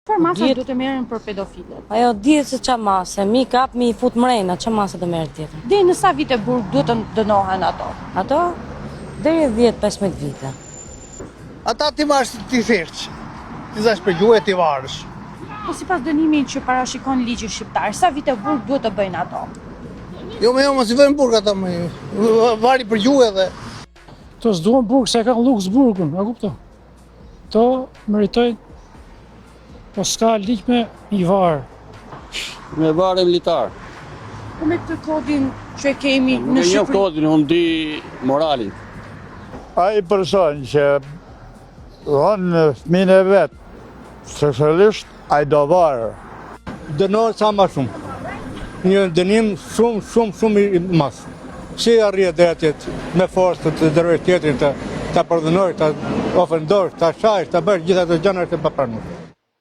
Çfarë masa do të merren për pedofilet? Ajo dihet se çfarë mase, mi kap, mi fut mrena, çfarë mase do merret tjetër. Deri në sa vite burg duhet të dënohen ato? Ato deri 10-15 vite. Ata ti marrësh ti thirrç. Ti zash për gjuhë ti varësh. Po sipas dënimit që parashikon ligji shqiptar, sa vite burg duhet të bëjnë ato? Jo mos i vënë burg ata më. Vari për gjuhë edhe. To s'duan burg se kanë luks burgun, a kupton? To meritojnë, po s'ka ligj me i varë. Me varë militar. Po me këtë kodin që kemi në Në një Shqipëri. kodin, unë di moralin. Ai person që thonë fëmijën e vet seksualisht, ai do varë. Dënohet sa më shumë. Një dënim shumë i mas. Si arrit drejtet me forcë të dërojë tjetrin të përdhënojë, të ofendojë, të shajë, të bëjë gjitha të gjëra të papranueshme.